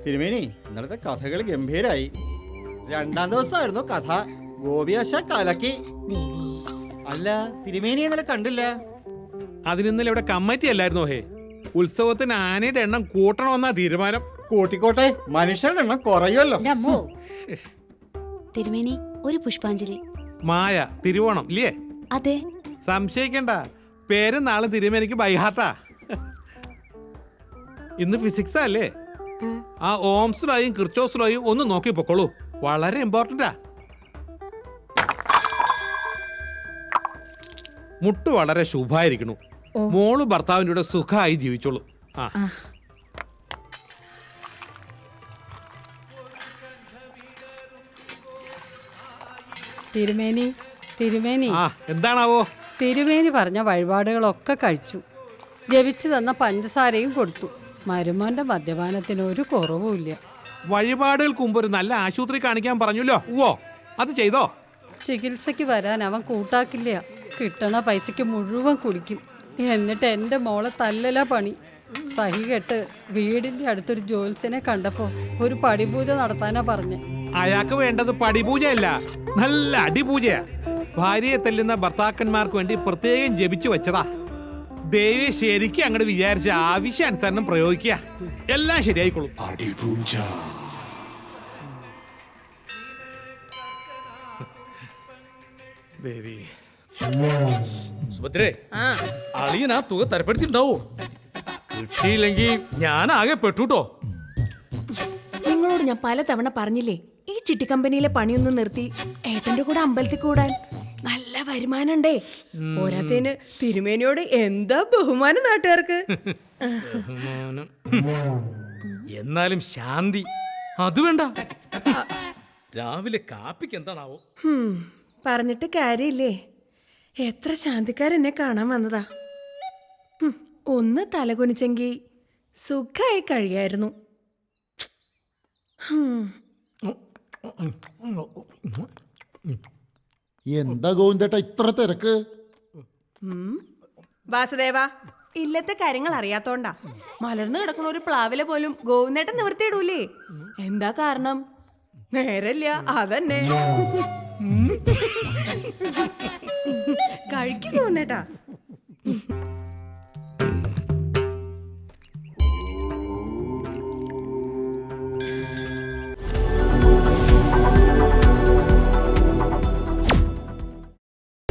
തിരുമേനി, ഇന്നലത്തെ കഥകൾ ഗംഭീരായി. 2-ാം ദിവസമായിരുന്നു കഥ. ഗോപിയാശ കലക്കി. അല്ല, തിരുമേനി ഇന്നലെ കണ്ടില്ല. അതിനിന്നലെ ഇവിടെ കമ്മിറ്റി അല്ലായിരുന്നോ? ഹേ, ഉത്സവത്തിന് ആനയുടെ എണ്ണം കൂട്ടണമെന്നാ തീരുമാനം. കൂട്ടിക്കോട്ടെ, മനുഷ്യരുടെ എണ്ണം കുറയുമല്ലോ. തിരുമേനി, ഒരു പുഷ്പാഞ്ജലി. മായ തിരുവോണം ഇല്ലേ? അതെ. സംശയിക്കണ്ട, പേരും നാളെ തിരുമേനിക്ക് ബൈഹാത്താ. ഇന്ന് ഫിസിക്സാ അല്ലേ? ആ ഓംസിലായും ക്രിച്ചോസിലായും ഒന്ന് നോക്കി പൊക്കോളൂ, വളരെ ഇമ്പോർട്ടന്റാ. മുട്ട് വളരെ ശുഭായിരിക്കണു. മോള് ഭർത്താവിൻ്റെ കൂടെ സുഖമായി ജീവിച്ചോളൂ. ആ തിരുമേനി, തിരുമേനി, എന്താണാവോ? തിരുമേനി പറഞ്ഞ വഴിപാടുകളൊക്കെ കഴിച്ചു. ജപിച്ചു തന്ന പഞ്ചസാരയും കൊടുത്തു. മരുമോന്റെ മദ്യപാനത്തിന് ഒരു കുറവുമില്ല. വഴിപാടുകൾക്ക് മുമ്പ് ഒരു നല്ല ആശുപത്രി കാണിക്കാൻ പറഞ്ഞല്ലോ. ഓ, അത് ചെയ്തോ? ചികിത്സയ്ക്ക് വരാൻ അവൻ കൂട്ടാക്കില്ല. കിട്ടണ പൈസക്ക് മുഴുവൻ കുടിക്കും. എന്നിട്ട് എൻ്റെ മോളെ തല്ലല പണി. സഹി കെട്ട് വീടിന്റെ അടുത്തൊരു ജോത്സ്യനെ കണ്ടപ്പോ ഒരു പടിപൂജ നടത്താനാ പറഞ്ഞേ. അയാൾക്ക് വേണ്ടത് പടിപൂജയല്ല, നല്ല അടിപൂജയാ. ഭാര്യയെ തല്ലുന്ന ഭർത്താക്കന്മാർക്ക് വേണ്ടി പ്രത്യേകം ജപിച്ചു വെച്ചതാ. ദേവി ശരിക്കും അങ്ങോട്ട് വിചാരിച്ച ആവശ്യാനുസരണം പ്രയോഗിക്കുക, എല്ലാം ശരിയായിക്കോളും. ദേവി സുഭദ്രേ, അളിയൻ ആ തുക തരപ്പെടുത്തിണ്ടാവോ? കിട്ടിയില്ലെങ്കിൽ ഞാൻ ആകെ പെട്ടുട്ടോ. നിങ്ങളോട് ഞാൻ പലതവണ പറഞ്ഞില്ലേ, ഈ ചിട്ടി കമ്പനിയിലെ പണിയൊന്നും നിർത്തി ഏട്ടന്റെ കൂടെ അമ്പലത്തിൽ കൂടാൻ. നല്ല വരുമാനണ്ടേ. പോരാത്തതിന് തിരുമേനിയോട് എന്താ ബഹുമാനം നാട്ടുകാർക്ക്. എന്നാലും ശാന്തി അത് വേണ്ട. രാവിലെ കാപ്പിക്ക് എന്താണാവോ? പറഞ്ഞിട്ട് കാര്യമില്ലേ, എത്ര ശാന്തിക്കാരെന്നെ കാണാൻ വന്നതാ. ഒന്ന് തലകുനിച്ചെങ്കി സുഖമായി കഴിയായിരുന്നു. എന്താ ഗോവിന്ദേട്ടാ ഇത്ര തിരക്ക്? വാസുദേവ, ഇല്ലത്തെ കാര്യങ്ങൾ അറിയാത്തോണ്ടാ. മലർന്നു കിടക്കുന്ന ഒരു പ്ലാവിലെ പോലും ഗോവിന്ദേട്ടൻ നിവർത്തിയിടൂലേ. എന്താ കാരണം? നേരല്ല, അതന്നെ. കഴിക്കും ഗോവിന്ദേട്ടാ.